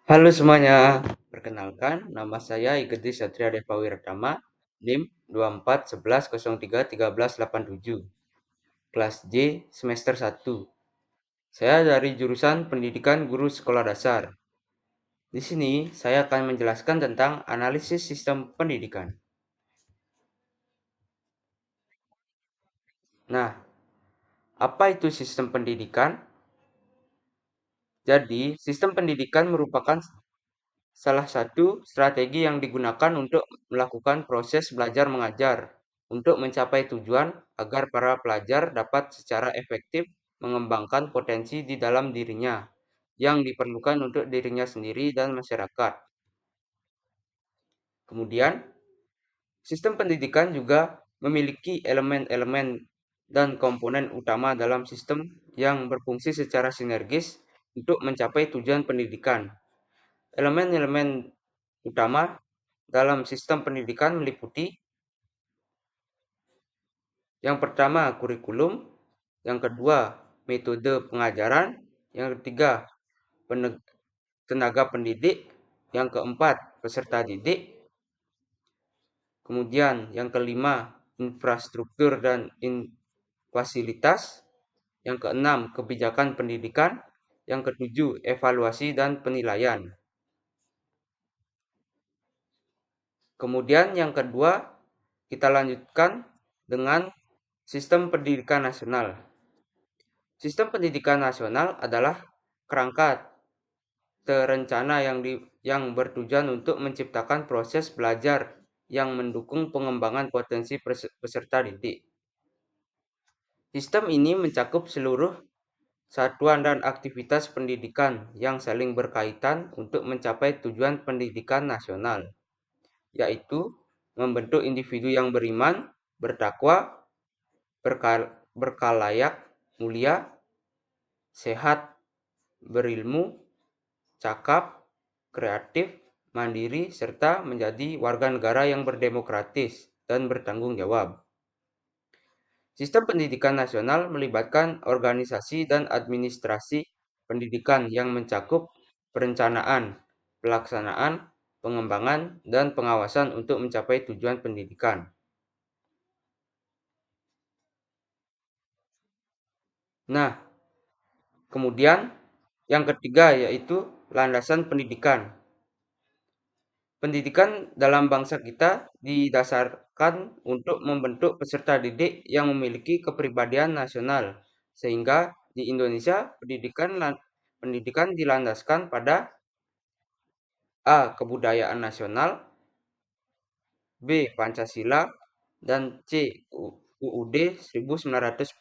Halo semuanya, perkenalkan nama saya Igede Satria Deva Wiratama, NIM 2411031387, kelas J semester 1. Saya dari jurusan Pendidikan Guru Sekolah Dasar. Di sini saya akan menjelaskan tentang analisis sistem pendidikan. Nah, apa itu sistem pendidikan? Jadi, sistem pendidikan merupakan salah satu strategi yang digunakan untuk melakukan proses belajar mengajar untuk mencapai tujuan agar para pelajar dapat secara efektif mengembangkan potensi di dalam dirinya yang diperlukan untuk dirinya sendiri dan masyarakat. Kemudian, sistem pendidikan juga memiliki elemen-elemen dan komponen utama dalam sistem yang berfungsi secara sinergis untuk mencapai tujuan pendidikan. Elemen-elemen utama dalam sistem pendidikan meliputi yang pertama kurikulum, yang kedua metode pengajaran, yang ketiga tenaga pendidik, yang keempat peserta didik, kemudian yang kelima infrastruktur dan fasilitas, yang keenam kebijakan pendidikan, yang ketujuh evaluasi dan penilaian. Kemudian yang kedua kita lanjutkan dengan sistem pendidikan nasional. Sistem pendidikan nasional adalah kerangka terencana yang bertujuan untuk menciptakan proses belajar yang mendukung pengembangan potensi peserta didik. Sistem ini mencakup seluruh satuan dan aktivitas pendidikan yang saling berkaitan untuk mencapai tujuan pendidikan nasional, yaitu membentuk individu yang beriman, bertakwa, berkalayak, mulia, sehat, berilmu, cakap, kreatif, mandiri, serta menjadi warga negara yang berdemokratis dan bertanggung jawab. Sistem pendidikan nasional melibatkan organisasi dan administrasi pendidikan yang mencakup perencanaan, pelaksanaan, pengembangan, dan pengawasan untuk mencapai tujuan pendidikan. Nah, kemudian yang ketiga yaitu landasan pendidikan. Pendidikan dalam bangsa kita didasarkan untuk membentuk peserta didik yang memiliki kepribadian nasional, sehingga di Indonesia pendidikan dilandaskan pada A. Kebudayaan nasional, B. Pancasila, dan C. UUD 1945.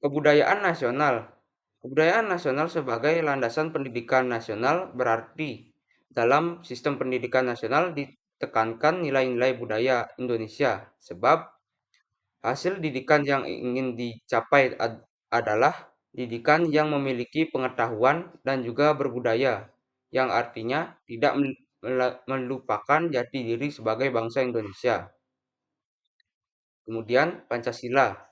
Kebudayaan nasional. Kebudayaan nasional sebagai landasan pendidikan nasional berarti dalam sistem pendidikan nasional ditekankan nilai-nilai budaya Indonesia, sebab hasil didikan yang ingin dicapai adalah didikan yang memiliki pengetahuan dan juga berbudaya, yang artinya tidak melupakan jati diri sebagai bangsa Indonesia. Kemudian Pancasila.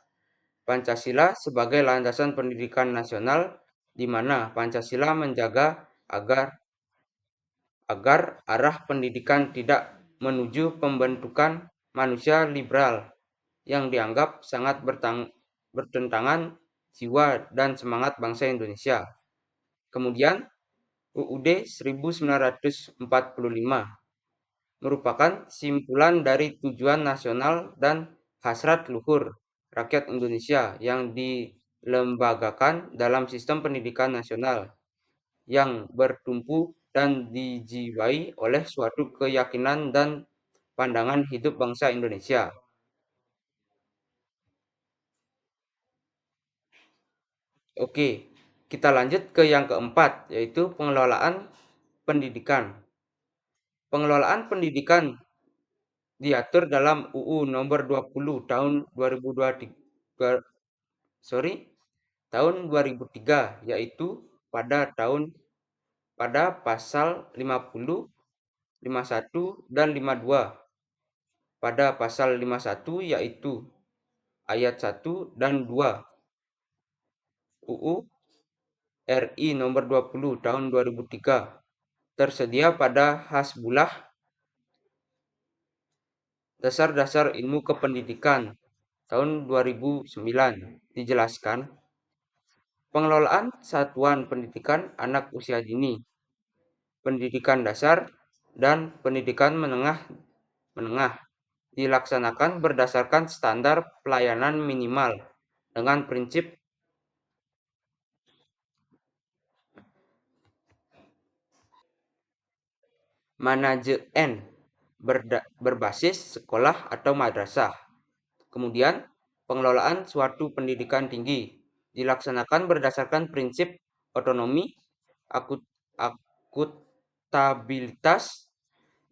Pancasila sebagai landasan pendidikan nasional, di mana Pancasila menjaga agar arah pendidikan tidak menuju pembentukan manusia liberal yang dianggap sangat bertentangan jiwa dan semangat bangsa Indonesia. Kemudian UUD 1945 merupakan simpulan dari tujuan nasional dan hasrat luhur rakyat Indonesia yang dilembagakan dalam sistem pendidikan nasional yang bertumpu dan dijiwai oleh suatu keyakinan dan pandangan hidup bangsa Indonesia. Oke, kita lanjut ke yang keempat, yaitu pengelolaan pendidikan. Pengelolaan pendidikan diatur dalam UU nomor 20 tahun 2023, tahun 2003, yaitu pada pasal 50, 51 dan 52. Pada pasal 51 yaitu ayat 1 dan 2 UU RI nomor 20 tahun 2003 tersedia pada Hasbulah Dasar-Dasar Ilmu Kependidikan tahun 2009 dijelaskan pengelolaan satuan pendidikan anak usia dini, pendidikan dasar, dan pendidikan menengah dilaksanakan berdasarkan standar pelayanan minimal dengan prinsip manajemen berbasis sekolah atau madrasah. Kemudian, pengelolaan suatu pendidikan tinggi dilaksanakan berdasarkan prinsip otonomi, akuntabilitas,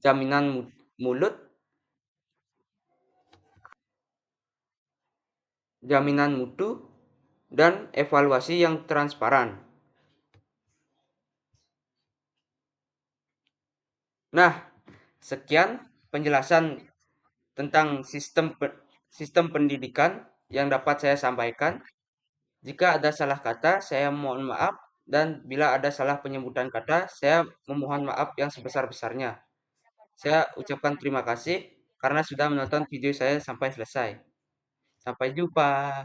jaminan mulut, jaminan mutu, dan evaluasi yang transparan. Nah, sekian penjelasan tentang sistem pendidikan yang dapat saya sampaikan. Jika ada salah kata, saya mohon maaf, dan bila ada salah penyebutan kata, saya memohon maaf yang sebesar-besarnya. Saya ucapkan terima kasih karena sudah menonton video saya sampai selesai. Sampai jumpa.